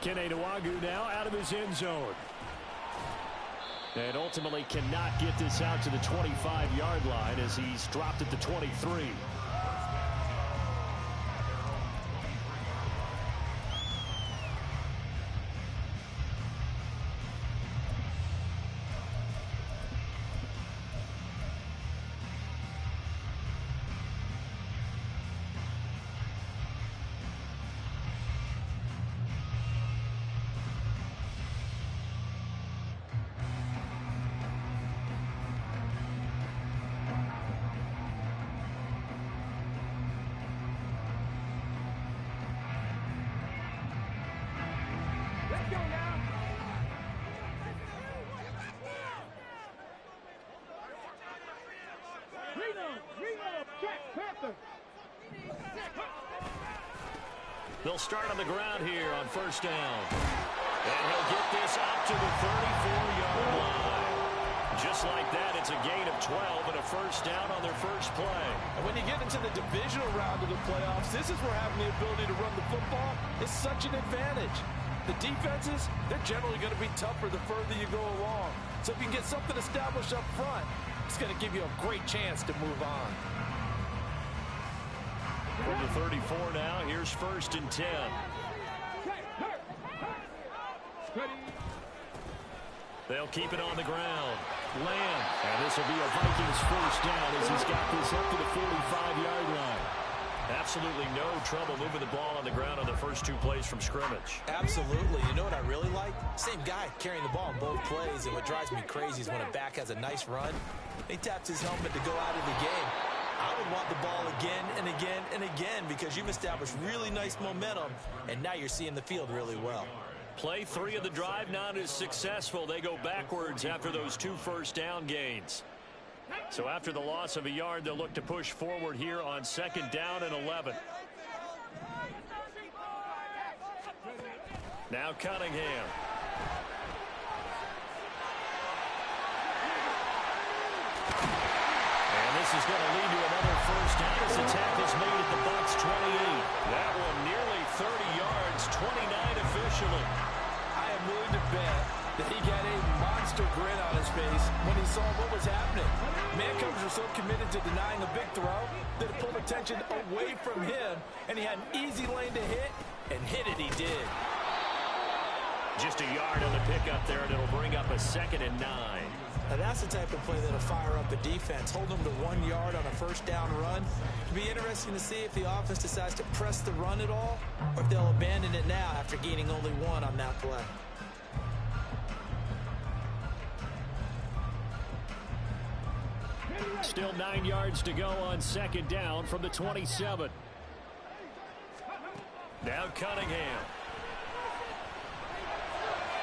Kenenuagu now out of his end zone. And ultimately cannot get this out to the 25-yard line as he's dropped at the 23. They'll start on the ground here on first down. And he'll get this up to the 34-yard line. Just like that, it's a gain of 12 and a first down on their first play. And when you get into the divisional round of the playoffs, this is where having the ability to run the football is such an advantage. The defenses, they're generally going to be tougher the further you go along. So if you can get something established up front, it's going to give you a great chance to move on. From the 34 now, here's first and 10. They'll keep it on the ground. Lamb. And this will be a Vikings first down as he's got this up to the 45-yard line. Absolutely no trouble moving the ball on the ground on the first two plays from scrimmage. Absolutely. You know what I really like? Same guy carrying the ball in both plays, and what drives me crazy is when a back has a nice run, he taps his helmet to go out of the game. I would want the ball again and again and again because you've established really nice momentum, and now you're seeing the field really well. Play 3 of the drive not as successful. They go backwards after those 2 first down gains. So after the loss of a yard, they'll look to push forward here on second down and 11. Now Cunningham. And this is going to lead to another first down as the tackle's made at the Bucs 28. That one nearly 30 yards, 29 officially. I am willing to bet that he got a monster grin on his face when he saw what was happening. Man coaches are so committed to denying a big throw that it pulled attention away from him, and he had an easy lane to hit, and hit it he did. Just a yard on the pickup there, and it'll bring up a 2nd and 9. Now that's the type of play that'll fire up a defense. Hold them to 1 yard on a first down run. It'll be interesting to see if the offense decides to press the run at all, or if they'll abandon it now after gaining only 1 on that play. Still 9 yards to go on second down from the 27. Now Cunningham.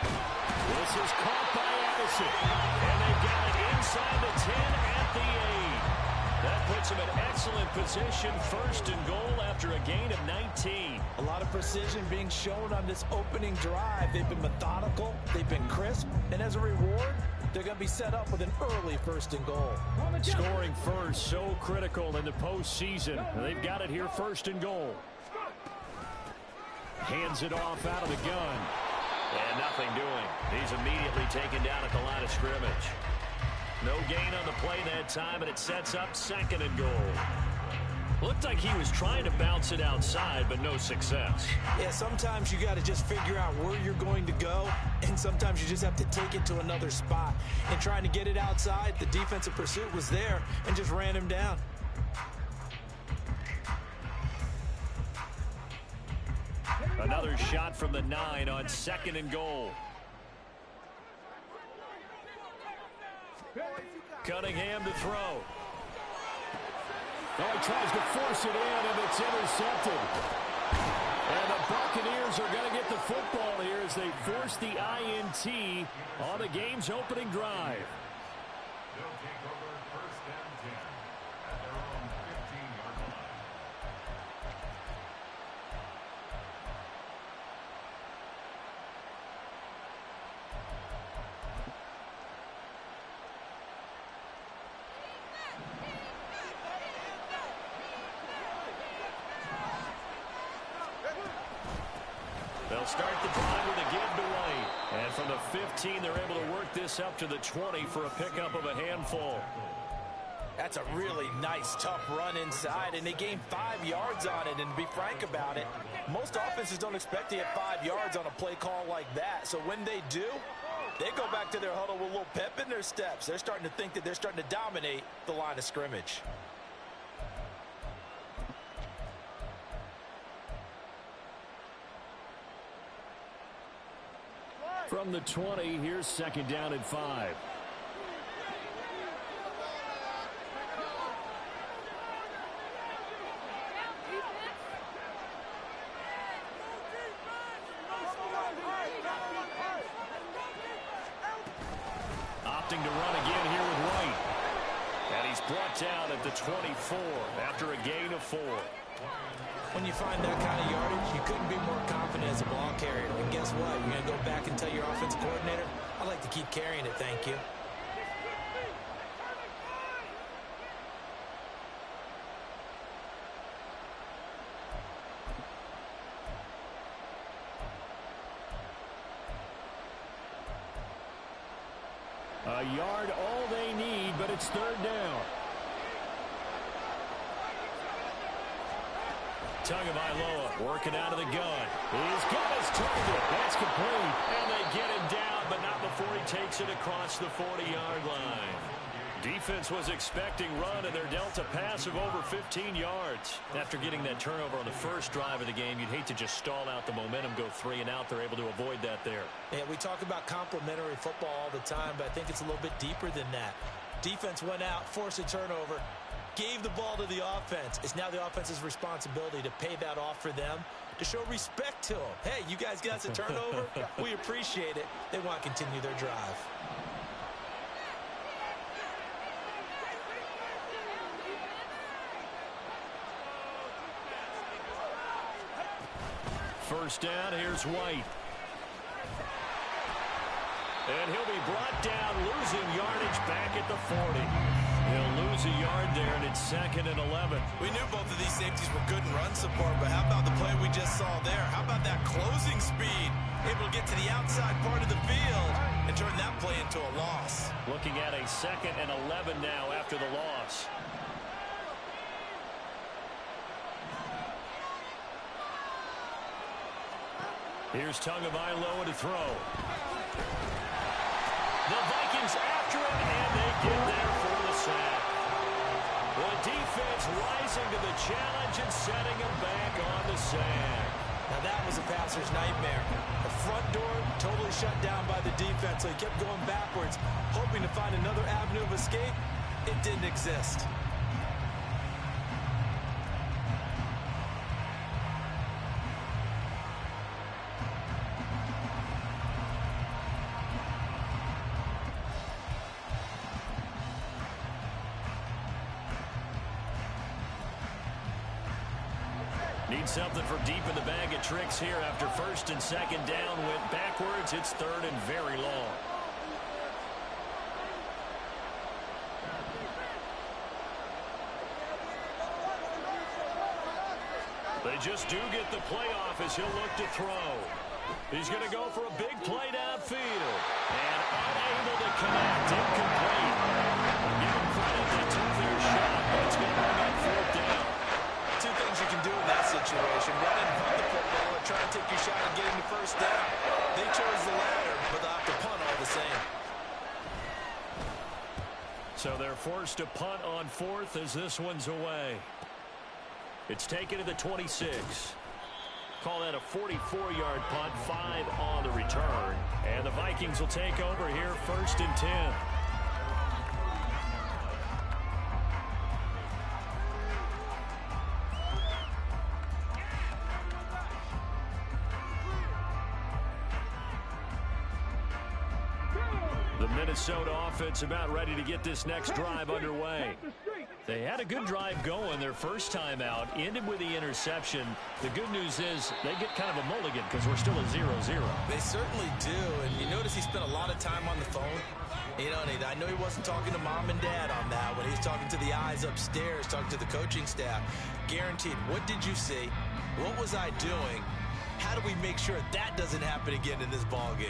This is caught by Addison. And they've got it inside the 10 at the 8. That puts them in excellent position. First and goal after a gain of 19. A lot of precision being shown on this opening drive. They've been methodical. They've been crisp. And as a reward, they're going to be set up with an early first and goal. Scoring first, so critical in the postseason. They've got it here, first and goal. Hands it off out of the gun. And nothing doing. He's immediately taken down at the line of scrimmage. No gain on the play that time, and it sets up 2nd and goal. Looked like he was trying to bounce it outside, but no success. Yeah, sometimes you got to just figure out where you're going to go, and sometimes you just have to take it to another spot. And trying to get it outside, the defensive pursuit was there and just ran him down. Another shot from the 9 on 2nd and goal. Cunningham to throw. Oh, he tries to force it in, and it's intercepted. And the Buccaneers are going to get the football here as they force the INT on the game's opening drive. They'll take over first and 10 at their own 15-yard line. They'll They'll start the drive with a give to White. And from the 15, they're able to work this up to the 20 for a pickup of a handful. That's a really nice, tough run inside, and they gained 5 yards on it. And to be frank about it, most offenses don't expect to get 5 yards on a play call like that. So when they do, they go back to their huddle with a little pep in their steps. They're starting to think that they're starting to dominate the line of scrimmage. From the 20, here's second down and 5. Opting to run again here with White. And he's brought down at the 24 after a gain of 4. When you find that kind of yardage, you couldn't be more confident as a ball carrier. And guess what? You're going to go back and tell your offensive coordinator, I'd like to keep carrying it, thank you. A yard all they need, but it's third down. Tagovailoa working out of the gun. He's got his target. That's complete. And they get him down, but not before he takes it across the 40-yard line. Defense was expecting run, and they're dealt a pass of over 15 yards. After getting that turnover on the first drive of the game, you'd hate to just stall out the momentum, go 3 and out. They're able to avoid that there. Yeah, we talk about complementary football all the time, but I think it's a little bit deeper than that. Defense went out, forced a turnover, gave the ball to the offense. It's now the offense's responsibility to pay that off for them, to show respect to them. Hey, you guys got us a turnover? We appreciate it. They want to continue their drive. First down, here's White. And he'll be brought down, losing yardage back at the 40. He'll lose a yard there, and it's 2nd and 11. We knew both of these safeties were good in run support, but how about the play we just saw there? How about that closing speed? Able to get to the outside part of the field and turn that play into a loss. Looking at a 2nd and 11 now after the loss. Here's Tagovailoa to throw. The Vikings after him, and they get there for the sack. The defense rising to the challenge and setting him back on the sack. Now that was a passer's nightmare. The front door totally shut down by the defense, so he kept going backwards, hoping to find another avenue of escape. It didn't exist. Need something for deep in the bag of tricks here after 1st and 2nd down went backwards. It's 3rd and very long. They just do get the playoff as he'll look to throw. He's going to go for a big play downfield. And unable to connect. Incomplete. Give him credit. They took their shot, but it's going to bring up 4th down. Two things you can do in that situation: run and punt the football, or try and take your shot at getting the 1st down. They chose the latter, but they'll have to punt all the same. So they're forced to punt on 4th as this one's away. It's taken to the 26. Call that a 44-yard punt, 5 on the return. And the Vikings will take over here 1st and 10. The Minnesota offense about ready to get this next drive underway. They had a good drive going their first time out, ended with the interception. The good news is they get kind of a mulligan because we're still at 0-0. They certainly do, and you notice he spent a lot of time on the phone. You know, and I know he wasn't talking to mom and dad on that when he was talking to the eyes upstairs, talking to the coaching staff. Guaranteed, what did you see? What was I doing? How do we make sure that doesn't happen again in this ball game?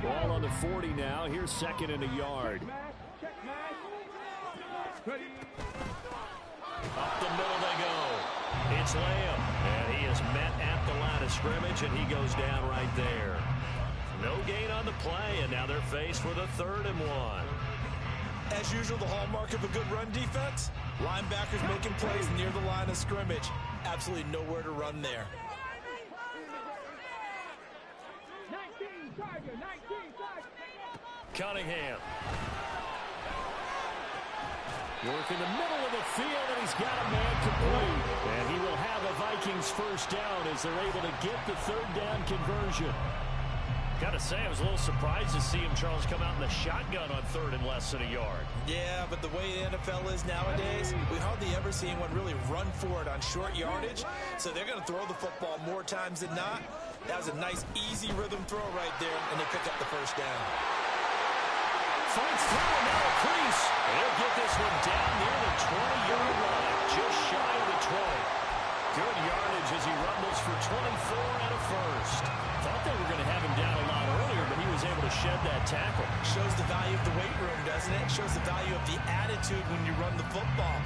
Ball on the 40 now. Here's second and a yard. Up the middle they go. It's Lamb. And he is met at the line of scrimmage, and he goes down right there. No gain on the play, and now they're faced with a 3rd and 1. As usual, the hallmark of a good run defense, linebackers making plays near the line of scrimmage. Absolutely nowhere to run there. Cunningham. Work in the middle of the field, and he's got a man complete. And he will have a Vikings first down as they're able to get the 3rd down conversion. Got to say, I was a little surprised to see him, Charles, come out in the shotgun on 3rd and less than a yard. Yeah, but the way the NFL is nowadays, we hardly ever see anyone really run for it on short yardage. So they're going to throw the football more times than not. That was a nice, easy rhythm throw right there, and they pick up the first down. Fights through and now a crease. They'll get this one down near the 20-yard line, just shy of the 20. Good yardage as he rumbles for 24 and a first. Thought they were going to have him down a lot earlier, but he was able to shed that tackle. Shows the value of the weight room, doesn't it? Shows the value of the attitude when you run the football.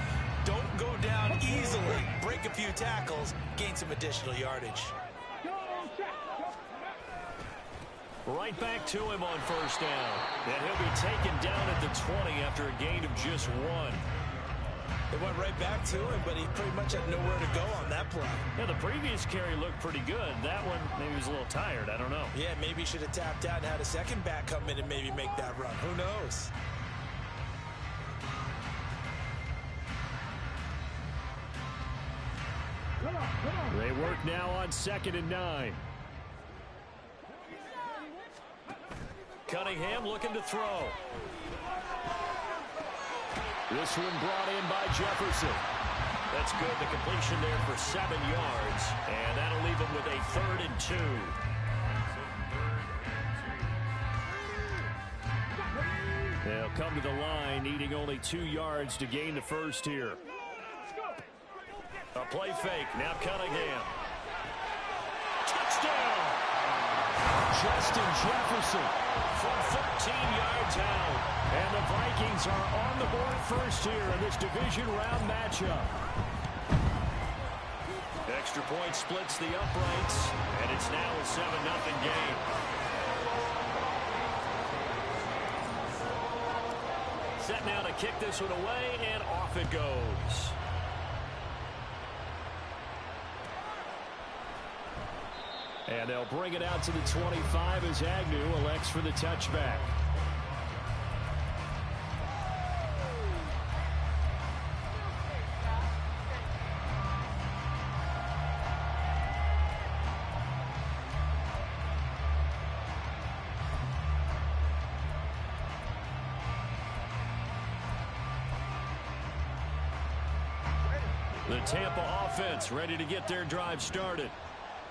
Don't go down easily. Break a few tackles, gain some additional yardage. Right back to him on first down. And he'll be taken down at the 20 after a gain of just 1. They went right back to him, but he pretty much had nowhere to go on that play. Yeah, the previous carry looked pretty good. That one, maybe he was a little tired. I don't know. Yeah, maybe he should have tapped out and had a second back come in and maybe make that run. Who knows? They work now on 2nd and 9. Cunningham looking to throw. This one brought in by Jefferson. That's good. The completion there for 7 yards. And that'll leave him with a 3rd and 2. They'll come to the line, needing only 2 yards to gain the first here. A play fake. Now Cunningham. Touchdown! Justin Jefferson from 13 yards out. And the Vikings are on the board first here in this division round matchup. Extra point splits the uprights, and it's now a 7-0 game. Set now to kick this one away, and off it goes. And they'll bring it out to the 25 as Agnew elects for the touchback. The Tampa offense ready to get their drive started.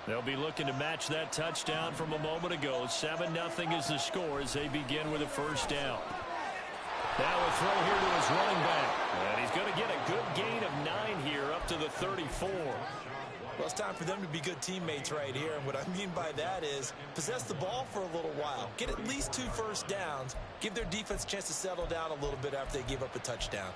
They'll be looking to match that touchdown from a moment ago. 7-0 is the score as they begin with a first down. Now a throw here to his running back. And he's going to get a good gain of 9 here up to the 34. Well, it's time for them to be good teammates right here. And what I mean by that is possess the ball for a little while. Get at least 2 first downs. Give their defense a chance to settle down a little bit after they give up a touchdown.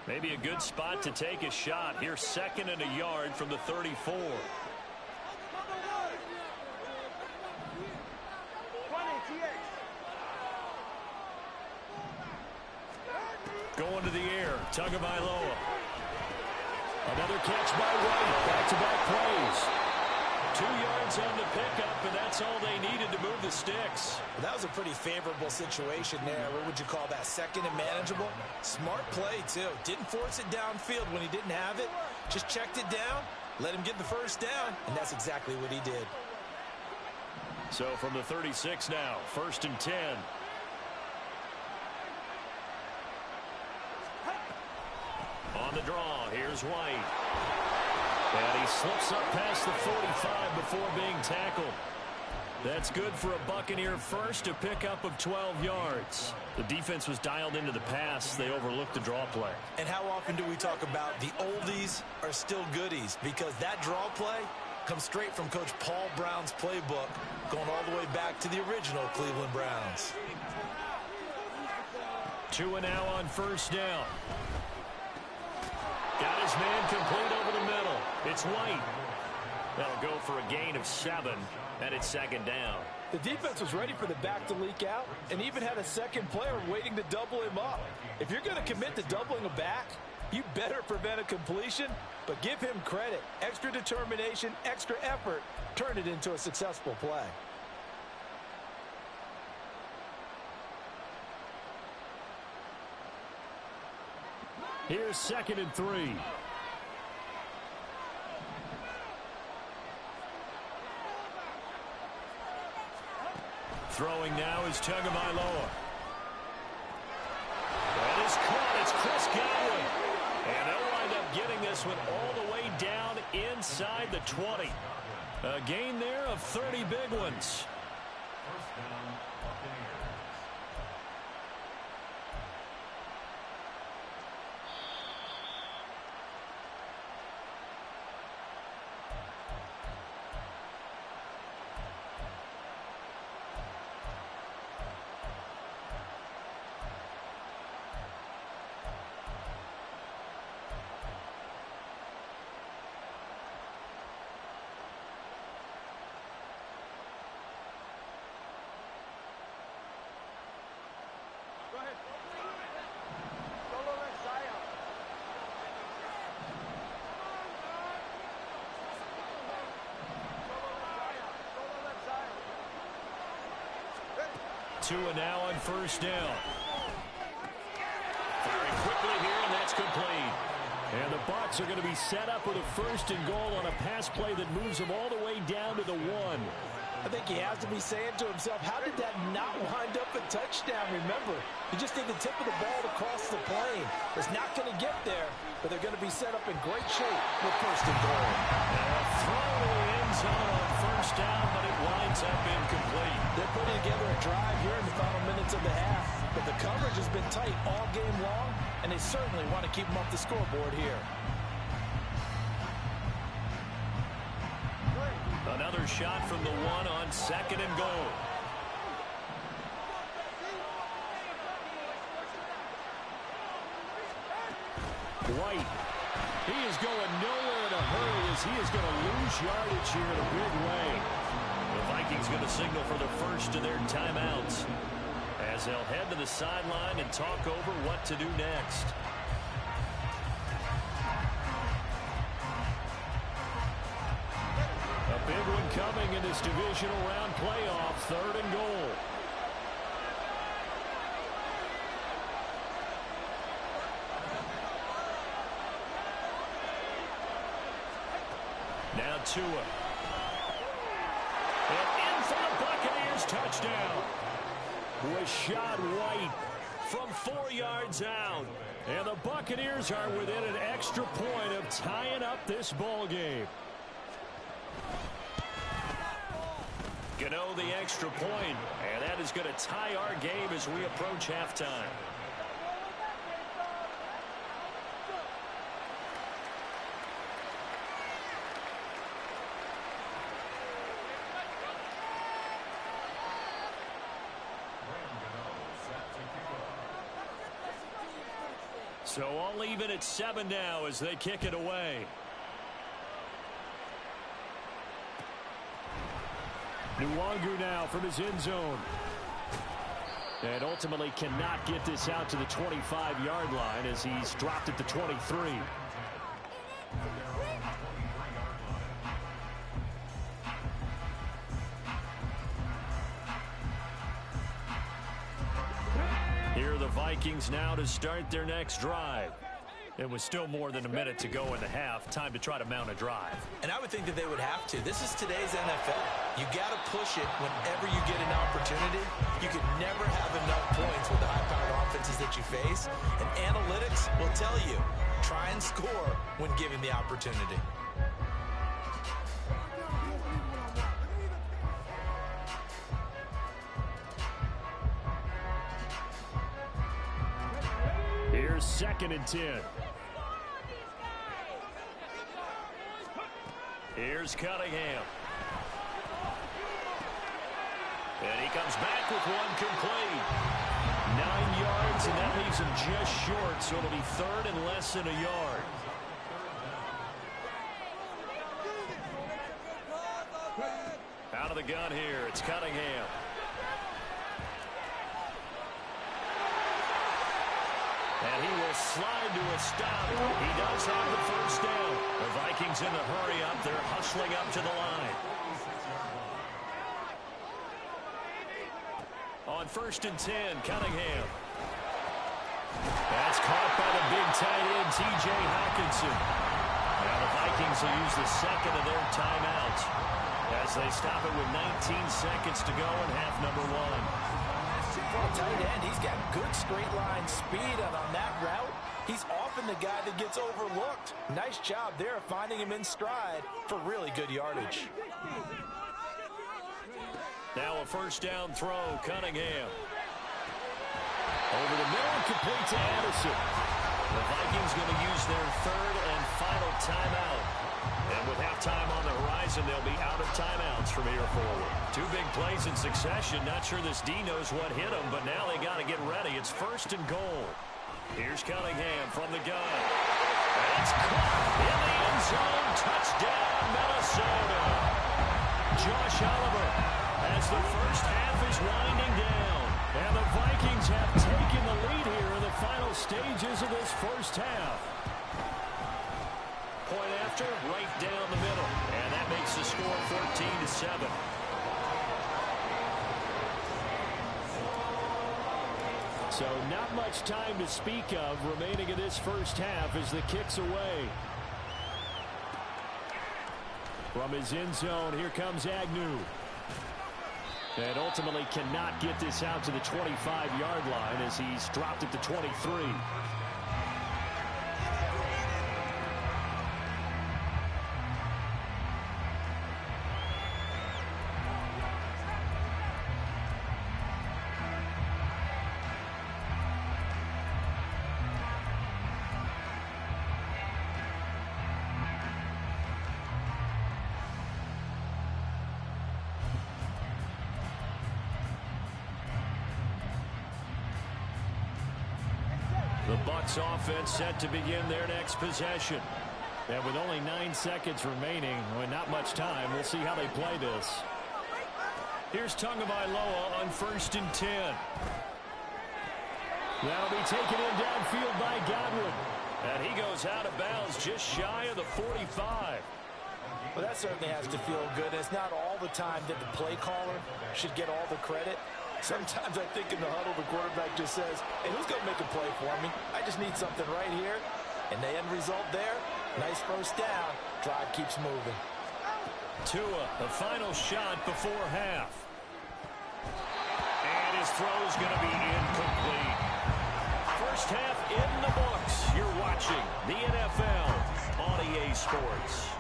Maybe a good spot to take a shot. Here's 2nd and a yard from the 34. Going to the air. Tagovailoa. Another catch by White. Back-to-back plays. 2 yards on the pickup, and that's all they needed to move the sticks. Well, that was a pretty favorable situation there. What would you call that? 2nd and manageable? Smart play, too. Didn't force it downfield when he didn't have it. Just checked it down, let him get the first down, and that's exactly what he did. So from the 36 now, 1st and 10. On the draw, here's White. And he slips up past the 45 before being tackled. That's good for a Buccaneer first, to pick up of 12 yards. The defense was dialed into the pass. They overlooked the draw play. And how often do we talk about the oldies are still goodies? Because that draw play comes straight from Coach Paul Brown's playbook, going all the way back to the original Cleveland Browns. Tua now on first down. Got his man complete over the middle. It's White. That'll go for a gain of 7, and it's second down. The defense was ready for the back to leak out and even had a second player waiting to double him up. If you're going to commit to doubling a back, you better prevent a completion, but give him credit. Extra determination, extra effort, turn it into a successful play. Here's 2nd and 3. Throwing now is Tagovailoa. That is caught. It's Chris Godwin. And they'll wind up getting this one all the way down inside the 20. A gain there of 30 big ones. First down, Buccaneers. Tua now on first down. Firing quickly here, and that's complete. And the Bucs are going to be set up with a 1st and goal on a pass play that moves them all the way down to the 1. I think he has to be saying to himself, how did that not wind up a touchdown? Remember, you just need the tip of the ball to cross the plane. It's not going to get there, but they're going to be set up in great shape with 1st and goal. And a throw to the end zone on first down, but it winds up incomplete. They're putting together a drive here in the final minutes of the half, but the coverage has been tight all game long, and they certainly want to keep them off the scoreboard here. Another shot from the 1 on 2nd and goal. White. He is going nowhere in a hurry as he is going to lose yardage here in a big way. The Vikings going to signal for the first of their timeouts as they'll head to the sideline and talk over what to do next. A big one coming in this divisional round playoff, 3rd and goal. Now Tua. And in for the Buccaneers, touchdown. Rashad White from 4 yards out. And the Buccaneers are within an extra point of tying up this ball game. Gano the extra point, and that is going to tie our game as we approach halftime. So all even at 7 now as they kick it away. Nwangu now from his end zone. And ultimately cannot get this out to the 25-yard line as he's dropped at the 23. Here are the Vikings now to start their next drive. It was still more than a minute to go in the half. Time to try to mount a drive. And I would think that they would have to. This is today's NFL. You got to push it whenever you get an opportunity. You can never have enough points with the high-powered offenses that you face. And analytics will tell you, try and score when given the opportunity. Here's 2nd and 10. Here's Cunningham. And he comes back with one complete. 9 yards, and that leaves him just short, so it'll be 3rd and less than a yard. Out of the gun here, it's Cunningham. And he will slide to a stop. He does have the first down. The Vikings in the hurry up. They're hustling up to the line. On 1st and 10, Cunningham. That's caught by the big tight end, T.J. Hawkinson. Now the Vikings will use the 2nd of their timeouts as they stop it with 19 seconds to go in half number 1. For a tight end, he's got good straight line speed, and on that route, he's often the guy that gets overlooked. Nice job there finding him in stride for really good yardage. Now a first down throw, Cunningham. Over the middle, complete to Addison. The Vikings going to use their 3rd and final timeout. And with halftime on the horizon, they'll be out of timeouts from here forward. 2 big plays in succession. Not sure this D knows what hit him, but now they got to get ready. It's 1st and goal. Here's Cunningham from the gun. And it's caught in the end zone. Touchdown, Minnesota. Josh Oliver as the first half is winding down. And the Vikings have taken the lead here in the final stages of this first half. Point after, right down the middle. And that makes the score 14-7. So not much time to speak of remaining in this first half as the kick's away. From his end zone, here comes Agnew. And ultimately cannot get this out to the 25-yard line as he's dropped it to 23. The Bucs offense set to begin their next possession. And with only 9 seconds remaining, well, not much time, we'll see how they play this. Here's Tagovailoa on 1st and 10. That'll be taken in downfield by Godwin. And he goes out of bounds just shy of the 45. Well, that certainly has to feel good. It's not all the time that the play caller should get all the credit. Sometimes I think in the huddle, the quarterback just says, hey, who's going to make a play for me? I just need something right here. And the end result there, nice first down. Drive keeps moving. Tua, the final shot before half. And his throw's going to be incomplete. First half in the books. You're watching the NFL on EA Sports.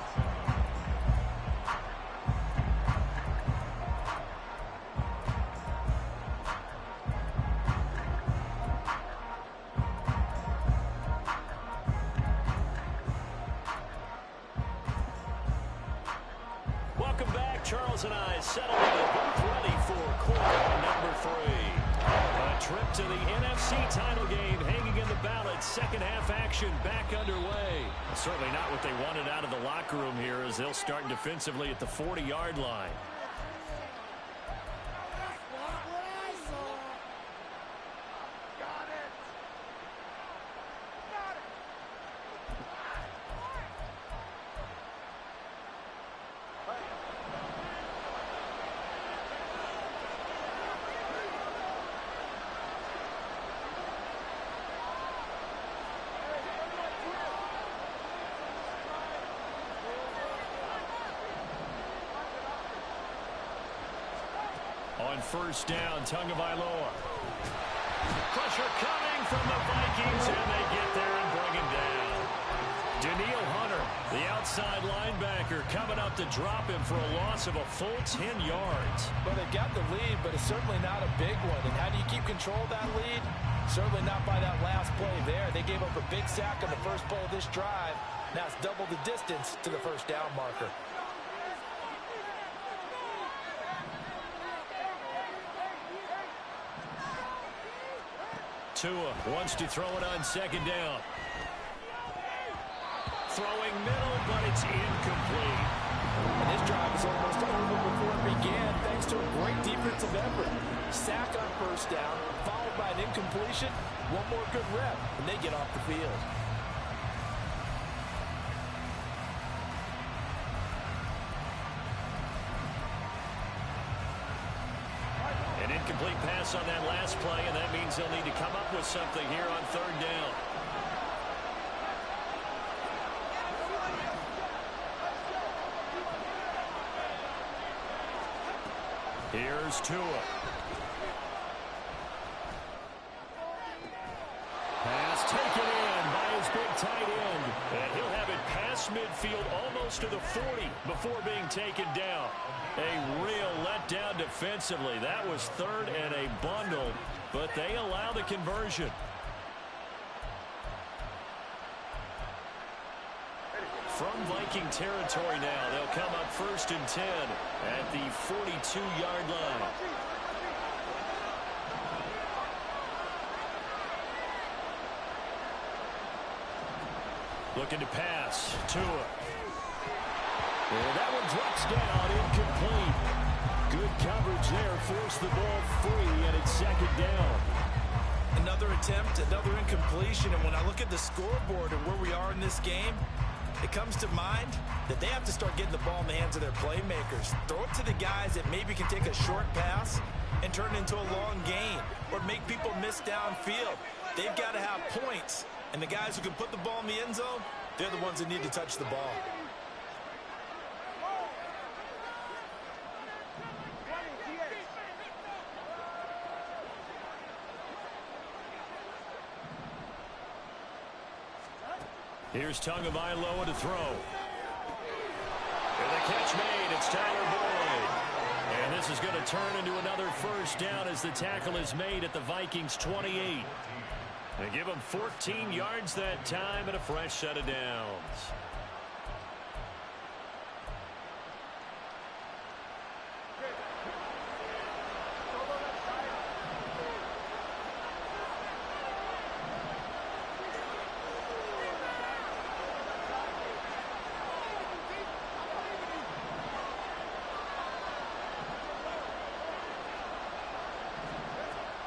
Welcome back. Charles and I settled in the booth ready for quarter number 3. A trip to the NFC title game hanging in the balance. Second half action back underway. Certainly not what they wanted out of the locker room here as they'll start defensively at the 40-yard line. On first down, Tagovailoa. Pressure coming from the Vikings, and they get there and bring him down. Danielle Hunter The outside linebacker coming up to drop him for a loss of a full 10 yards. Well, they've got the lead, but it's certainly not a big one. And how do you keep control of that lead? Certainly not by that last play there. They gave up a big sack on the first play of this drive. Now it's double the distance to the first down marker. Tua wants to throw it on second down. Throwing middle, but it's incomplete. And this drive is almost over before it began, thanks to a great defensive effort. Sack on first down, followed by an incompletion. One more good rep, and they get off the field. An incomplete pass on that last play, and that means they'll need to come up with something here on third down. Here's Tua. Pass taken in by his big tight end. And he'll have it past midfield almost to the 40 before being taken down. A real letdown defensively. That was third and a bundle, but they allow the conversion. From Viking territory now, they'll come up 1st and 10 at the 42-yard line. Looking to pass. Tua. And that one drops down, incomplete. Good coverage there, forced the ball free, and it's second down. Another attempt, another incompletion, and when I look at the scoreboard and where we are in this game, it comes to mind that they have to start getting the ball in the hands of their playmakers. Throw it to the guys that maybe can take a short pass and turn it into a long gain or make people miss downfield. They've got to have points, and the guys who can put the ball in the end zone, they're the ones that need to touch the ball. Here's Tagovailoa to throw. And the catch made. It's Tyler Boyd. And this is going to turn into another first down as the tackle is made at the Vikings' 28. They give them 14 yards that time and a fresh set of downs.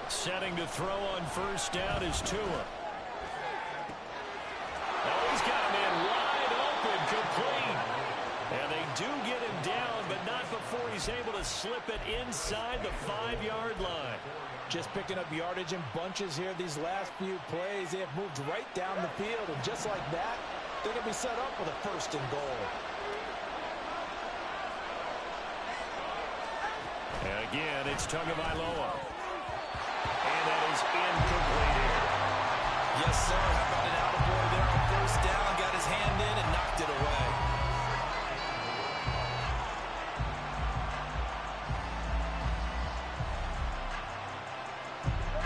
Setting to throw on first down is Tua. Oh, he's got him in wide open, complete. And they do get him down, but not before he's able to slip it inside the 5-yard line. Just picking up yardage in bunches here these last few plays. They have moved right down the field, and just like that, they're going to be set up with a 1st and goal. And again, it's Tagovailoa. And that is incomplete. Yes, sir. How about an attaboy there on first down? Got his hand in and knocked it away.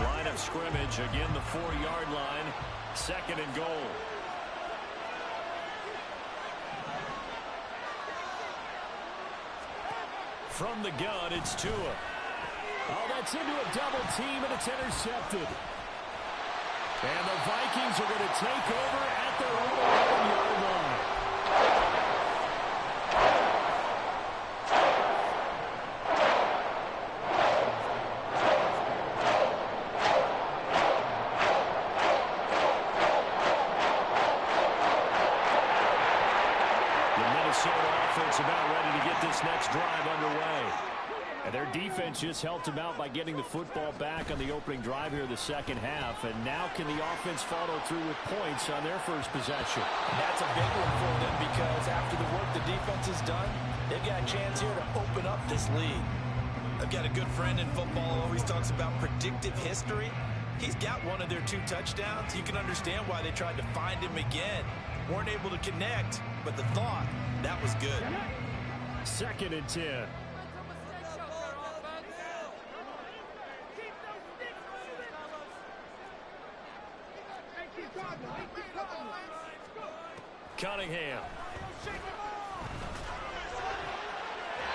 Line of scrimmage, again the 4-yard line. 2nd and goal. From the gun, it's Tua. Oh, that's into a double team, and it's intercepted. And the Vikings are going to take over at their own 11-yard line. The Minnesota offense about ready to get this next drive underway. And their defense just helped them out by getting the football back on the opening drive here in the second half. And now can the offense follow through with points on their first possession? And that's a big one for them because after the work the defense has done, they've got a chance here to open up this lead. I've got a good friend in football who always talks about predictive history. He's got one of their 2 touchdowns. You can understand why they tried to find him again. Weren't able to connect. but the thought, that was good. 2nd and 10. Cunningham.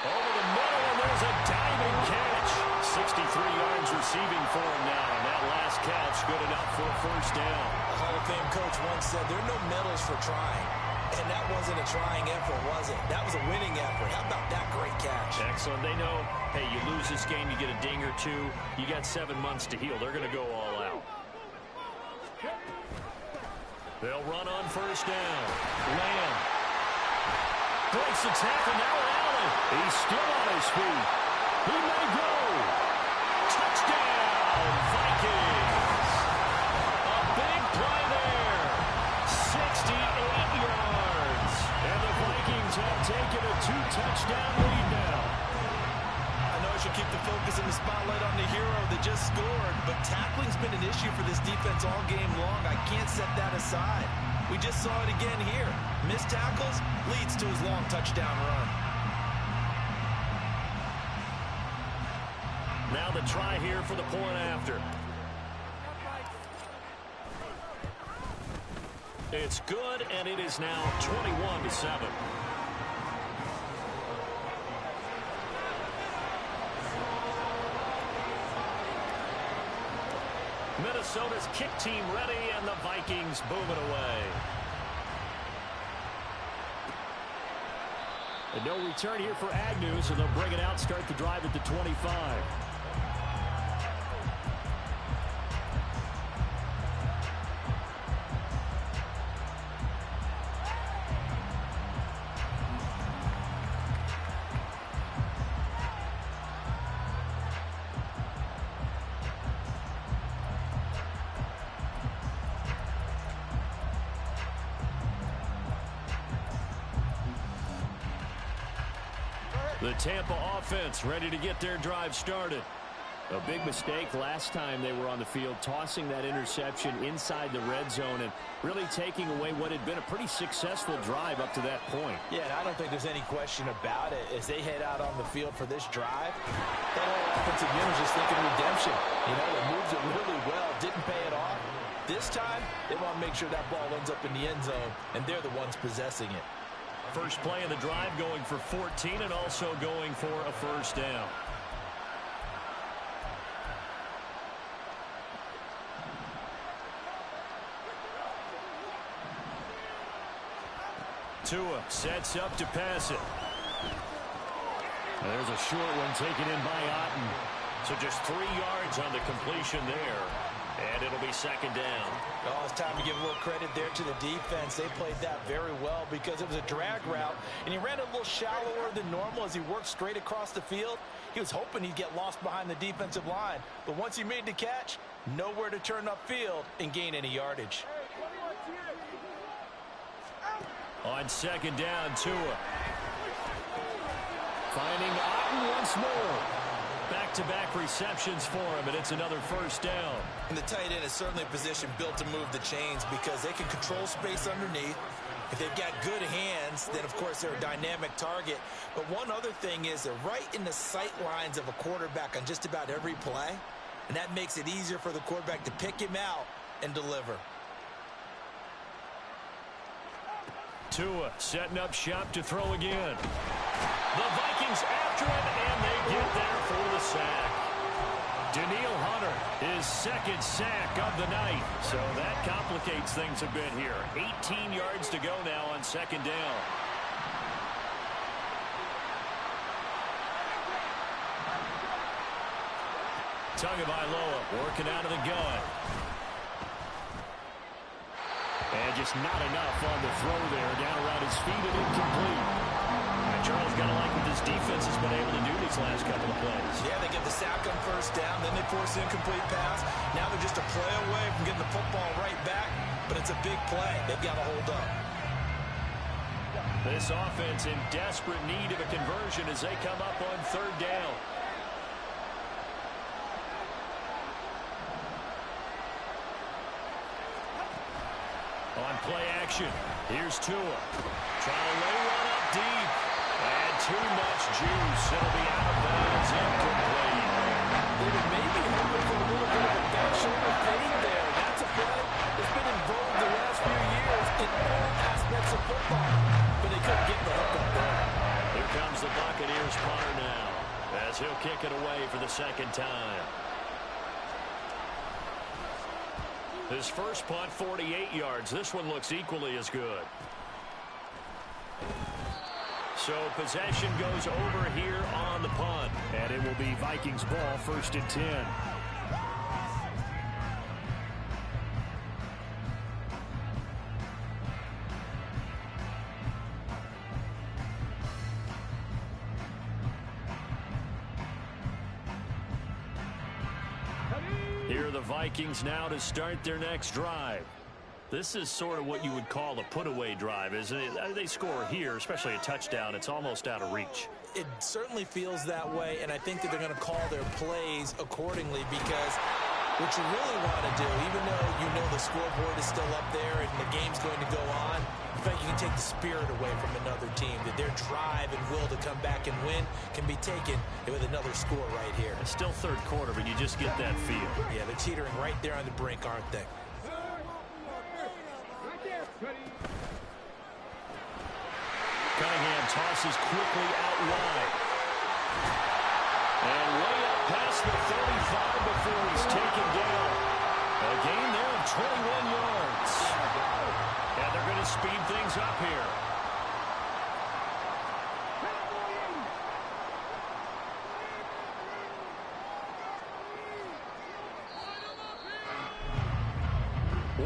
Over the middle, and there's a diving catch. 63 yards receiving for him now, and that last catch good enough for a first down. The Hall of Fame coach once said there are no medals for trying. And that wasn't a trying effort, was it? That was a winning effort. How about that great catch? Excellent. They know, hey, you lose this game, you get a ding or two. You got 7 months to heal. They're going to go all out. They'll run on first down. Lamb breaks the tackle. Now Allen. He's still on his feet. He may go. Touchdown, Vikings. A big play there. 68 yards. And the Vikings have taken a 2-touchdown lead now. I know I should keep the focus and the spotlight on the hero that just scored, but tackling's been an issue for this defense all game long. I can't set that aside. We just saw it again here. Missed tackles leads to his long touchdown run. Now the try here for the point after. It's good, and it is now 21-7. Minnesota's kick team ready, and the Vikings boom it away. And no return here for Agnew, so they'll bring it out, start the drive at the 25. The Tampa offense ready to get their drive started. A big mistake last time they were on the field, tossing that interception inside the red zone and really taking away what had been a pretty successful drive up to that point. Yeah, and I don't think there's any question about it. As they head out on the field for this drive, that whole offensive unit is just thinking redemption. You know, they moved it really well, didn't pay it off. This time, they want to make sure that ball ends up in the end zone, and they're the ones possessing it. First play of the drive going for 14 and also going for a first down. Tua sets up to pass it. There's a short one taken in by Otten. So just 3 yards on the completion there. And it'll be second down. Oh, it's time to give a little credit there to the defense. They played that very well because it was a drag route, and he ran a little shallower than normal as he worked straight across the field. He was hoping he'd get lost behind the defensive line, but once he made the catch, nowhere to turn upfield and gain any yardage. On second down, Tua. Finding Otten once more. Back-to-back receptions for him, and it's another first down. And the tight end is certainly a position built to move the chains because they can control space underneath. If they've got good hands, then, of course, they're a dynamic target. But one other thing is they're right in the sight lines of a quarterback on just about every play, and that makes it easier for the quarterback to pick him out and deliver. Tua setting up shop to throw again. The Vikings after him, and they get there for the sack. Daniil Hunter, his second sack of the night. So that complicates things a bit here. 18 yards to go now on second down. Tagovailoa working out of the gun. And just not enough on the throw there. Down around his feet and incomplete. And Charles got to like what this defense has been able to do these last couple of plays. Yeah, they get the sack on first down, then they force an incomplete pass. Now they're just a play away from getting the football right back, but it's a big play. They've got to hold up. This offense in desperate need of a conversion as they come up on third down. On play action, here's Tua. Trying to lay one up deep. And too much juice. It'll be out of bounds, incomplete. They were maybe hoping for a little bit of a back shoulder fade there. That's a play that's been in vogue the last few years in all aspects of football. But they couldn't get the hook up there. Here comes the Buccaneers punter now, as he'll kick it away for the second time. His first punt, 48 yards. This one looks equally as good. So possession goes over here on the punt. And it will be Vikings ball, 1st and 10. Here are the Vikings now to start their next drive. This is sort of what you would call a put-away drive, isn't it? They score here, especially a touchdown. It's almost out of reach. It certainly feels that way, and I think that they're going to call their plays accordingly because what you really want to do, even though you know the scoreboard is still up there and the game's going to go on, in fact, you can take the spirit away from another team, that their drive and will to come back and win can be taken with another score right here. It's still third quarter, but you just get that feel. Yeah, they're teetering right there on the brink, aren't they? Cunningham tosses quickly out wide. And way up past the 35 before he's taken down. A gain there of 21 yards. And they're going to speed things up here.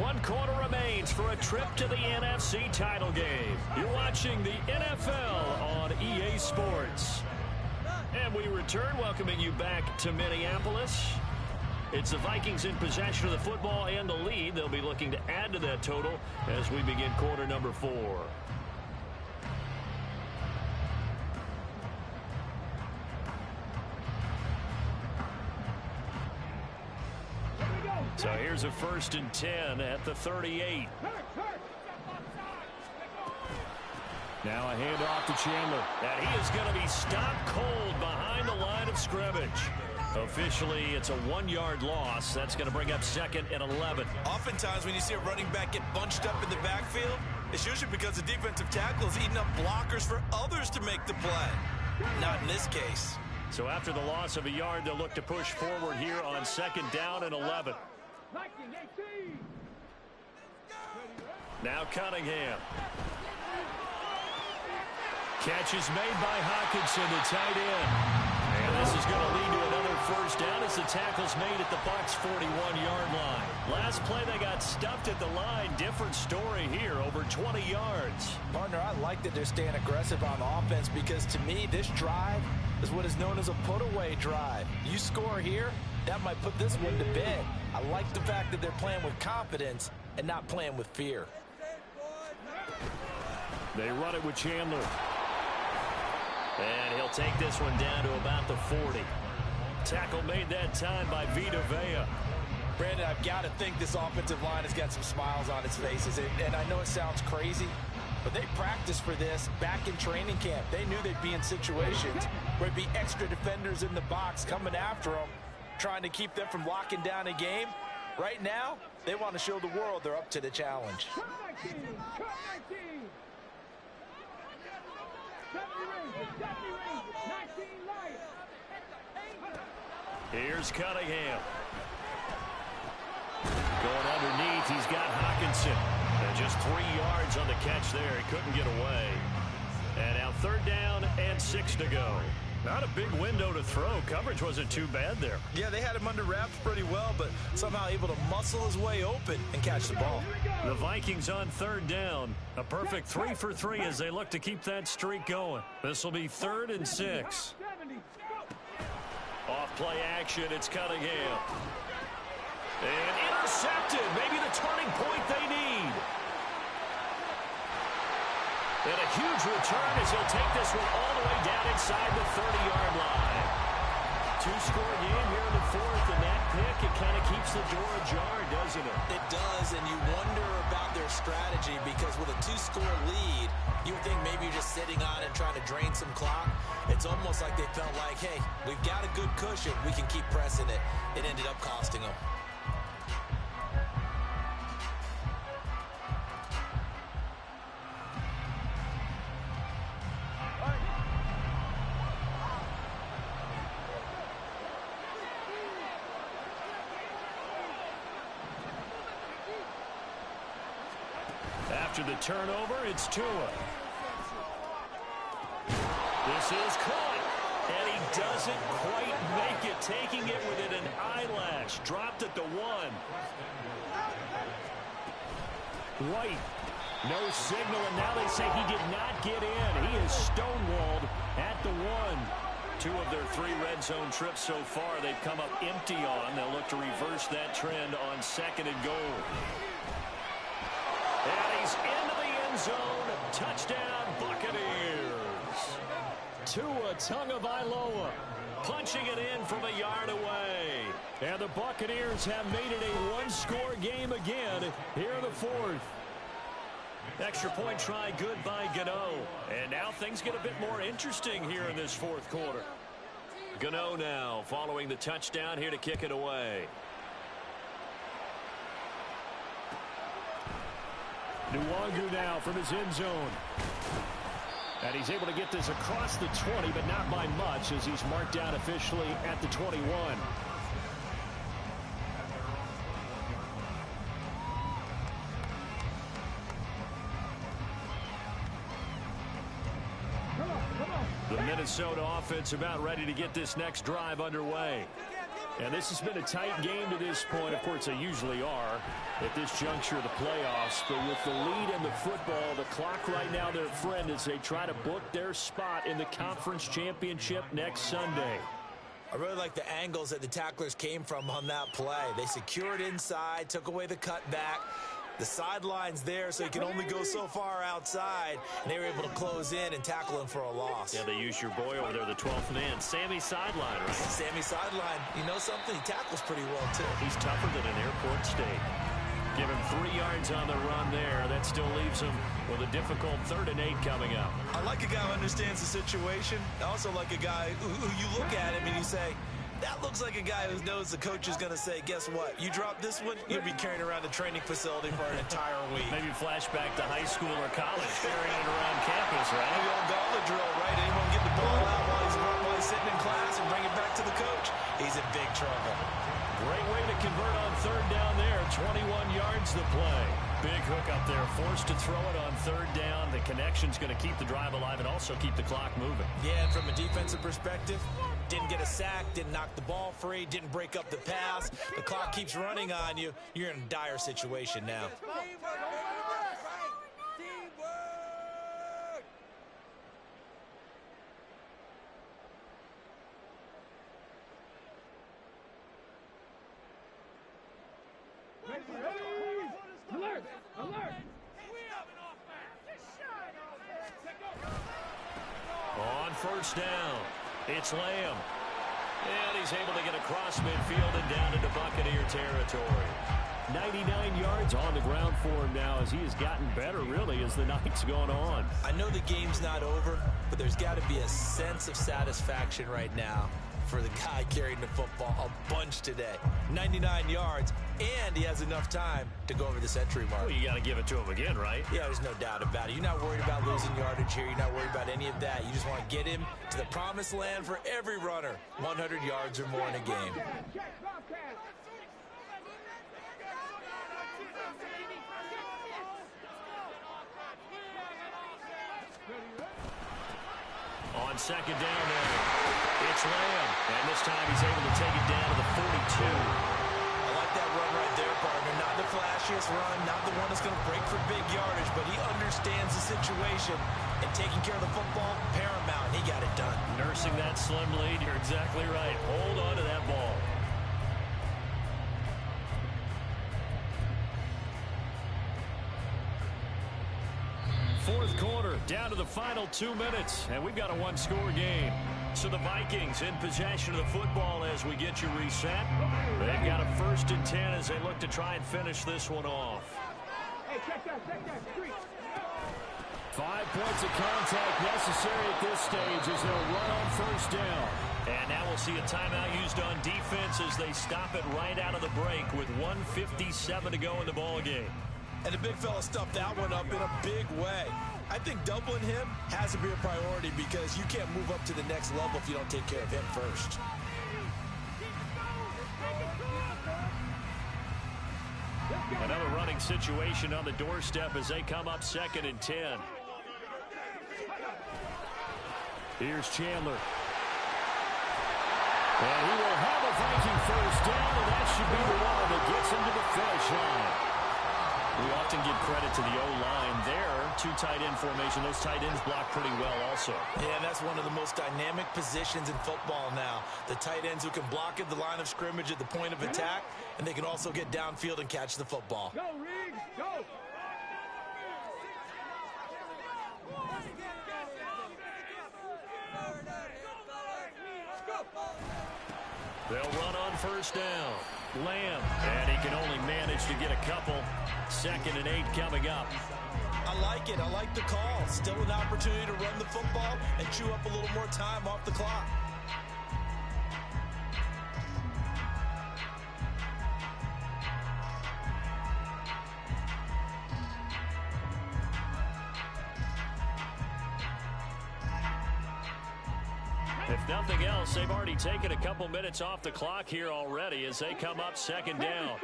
One quarter remains for a trip to the NFC title game. You're watching the NFL on EA Sports. And we return, welcoming you back to Minneapolis. It's the Vikings in possession of the football and the lead. They'll be looking to add to that total as we begin quarter number 4. So here's a 1st and 10 at the 38. Now a handoff to Chandler. And he is going to be stopped cold behind the line of scrimmage. Officially, it's a 1-yard loss. That's going to bring up 2nd and 11. Oftentimes when you see a running back get bunched up in the backfield, it's usually because the defensive tackle is eating up blockers for others to make the play. Not in this case. So after the loss of a yard, they'll look to push forward here on 2nd down and 11. Now Cunningham. Catch is made by Hockenson, the tight end. And this is going to lead to another 1st down as the tackle's made at the Bucs' 41-yard line. Last play, they got stuffed at the line. Different story here, over 20 yards. Partner, I like that they're staying aggressive on offense because to me, this drive is what is known as a put-away drive. You score here, that might put this one to bed. I like the fact that they're playing with confidence and not playing with fear. They run it with Chandler. And he'll take this one down to about the 40. Tackle made that time by Vita Vea. Brandon, I've got to think this offensive line has got some smiles on its faces. And I know it sounds crazy, but they practiced for this back in training camp. They knew they'd be in situations where there'd be extra defenders in the box coming after them, trying to keep them from locking down a game. Right now, they want to show the world they're up to the challenge. Here's Cunningham. Going underneath, he's got Hockenson. And just 3 yards on the catch there. He couldn't get away. And now 3rd down and 6 to go. Not a big window to throw. Coverage wasn't too bad there. Yeah, they had him under wraps pretty well, but somehow able to muscle his way open and catch the ball. The Vikings on 3rd down. A perfect 3 for 3 as they look to keep that streak going. This will be 3rd and 6. Off play action, it's Cunningham. And intercepted. Maybe the turning point they need. And a huge return as he'll take this one all the way down inside the 30-yard line. Two-score game here in the fourth, and that pick, it kind of keeps the door ajar, doesn't it? It does, and you wonder about their strategy because with a two-score lead, you would think maybe you're just sitting on it and trying to drain some clock. It's almost like they felt like, hey, we've got a good cushion. We can keep pressing it. It ended up costing them. After the turnover, it's Tua. This is caught, and he doesn't quite make it, taking it within an eyelash. Dropped at the 1. White, no signal, and now they say he did not get in. He is stonewalled at the 1. 2 of their 3 red zone trips so far they've come up empty on. They'll look to reverse that trend on 2nd and goal. And he's into the end zone. Touchdown, Buccaneers. Tua Tagovailoa punching it in from a yard away. And the Buccaneers have made it a one-score game again here in the fourth. Extra point try good by Gano. And now things get a bit more interesting here in this fourth quarter. Gano now following the touchdown here to kick it away. Nwangu now from his end zone. And he's able to get this across the 20, but not by much as he's marked down officially at the 21. The Minnesota offense about ready to get this next drive underway. And this has been a tight game to this point. Of course, they usually are at this juncture of the playoffs. But with the lead in the football, the clock right now, their friend, as they try to book their spot in the conference championship next Sunday. I really like the angles that the tacklers came from on that play. They secured inside, took away the cutback. The sideline's there, so you can only go so far outside. And they were able to close in and tackle him for a loss. Yeah, they used your boy over there, the 12th man, Sammy Sideline, right? Sammy Sideline. You know something? He tackles pretty well, too. He's tougher than an airport steak. Give him 3 yards on the run there. That still leaves him with a difficult 3rd and 8 coming up. I like a guy who understands the situation. I also like a guy who you look at him and you say, that looks like a guy who knows the coach is going to say, guess what? You drop this one, you'll be carrying around a training facility for an entire week. Maybe flashback to high school or college, carrying it around campus, right? The old gauntlet drill, right? Anyone get the ball out while he's sitting in class and bring it back to the coach? He's in big trouble. Great way to convert on 3rd down there. 21 yards the play. Big hook up there. Forced to throw it on 3rd down. The connection's going to keep the drive alive and also keep the clock moving. Yeah, and from a defensive perspective, didn't get a sack, didn't knock the ball free, didn't break up the pass. The clock keeps running on you. You're in a dire situation now. On 1st down, it's Lamb. And he's able to get across midfield and down into Buccaneer territory. 99 yards on the ground for him now as he has gotten better, really, as the night's gone on. I know the game's not over, but there's got to be a sense of satisfaction right now for the guy carrying the football a bunch today. 99 yards, and he has enough time to go over the century mark. Well, you got to give it to him again, right? Yeah, there's no doubt about it. You're not worried about losing yardage here. You're not worried about any of that. You just want to get him to the promised land for every runner. 100 yards or more in a game. On 2nd down there, it's Lamb. And this time he's able to take it down to the 42. I like that run right there, partner. Not the flashiest run, not the one that's going to break for big yardage, but he understands the situation, and taking care of the football, paramount. He got it done. Nursing that slim lead, you're exactly right. Hold on to that ball. Fourth quarter, down to the final 2 minutes, and we've got a one-score game. So the Vikings in possession of the football as we get you reset. They've got a 1st and 10 as they look to try and finish this one off. Hey, check that, 5 points of contact necessary at this stage as they'll run on 1st down. And now we'll see a timeout used on defense as they stop it right out of the break with 1:57 to go in the ball game. And the big fella stuffed that one up in a big way. I think doubling him has to be a priority because you can't move up to the next level if you don't take care of him first. Another running situation on the doorstep as they come up 2nd and 10. Here's Chandler. And he will have a Viking 1st down, and that should be the one that gets him to the finish line. We often give credit to the O-line there. 2 tight end formation. Those tight ends block pretty well also. Yeah, that's one of the most dynamic positions in football now. The tight ends who can block at the line of scrimmage at the point of attack, and they can also get downfield and catch the football. Go, Riggs, go! They'll run on 1st down. Lamb, and he can only manage to get a couple. 2nd and 8 coming up. I like it. I like the call. Still an opportunity to run the football and chew up a little more time off the clock. If nothing else, they've already taken a couple minutes off the clock here already as they come up 2nd down.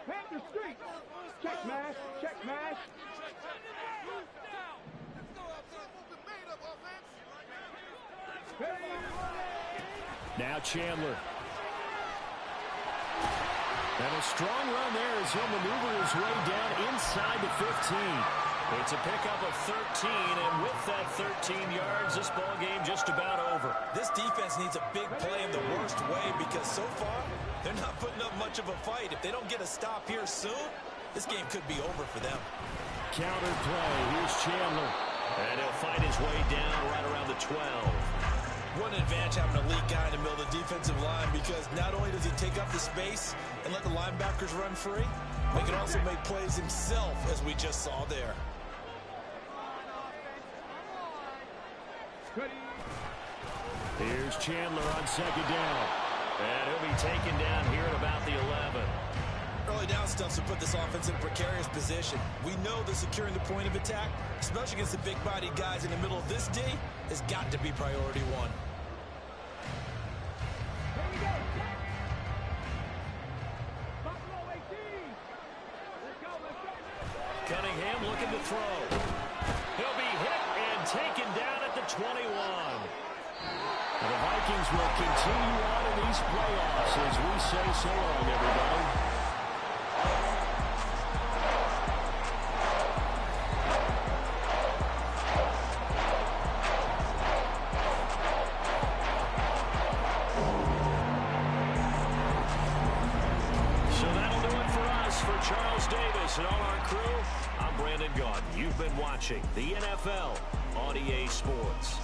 Panther Street! Check mash, check mash. Now Chandler. And a strong run there as he'll maneuver his way down inside the 15. It's a pickup of 13, and with that 13 yards, this ball game just about over. This defense needs a big play in the worst way because so far, they're not putting up much of a fight. If they don't get a stop here soon, this game could be over for them. Counter play. Here's Chandler. And he'll find his way down right around the 12. What an advantage having an elite guy in the middle of the defensive line because not only does he take up the space and let the linebackers run free, but he can also make plays himself, as we just saw there. Here's Chandler on 2nd down. And he'll be taken down here at about the 11. Early down stuff to put this offense in a precarious position. We know that securing the point of attack, especially against the big-bodied guys in the middle of this D, has got to be priority one. Cunningham looking to throw. He'll be hit and taken down at the 21. The Vikings will continue on in these playoffs as we say so long, everybody. So that'll do it for us. For Charles Davis and all our crew, I'm Brandon Gaudin. You've been watching the NFL on EA Sports.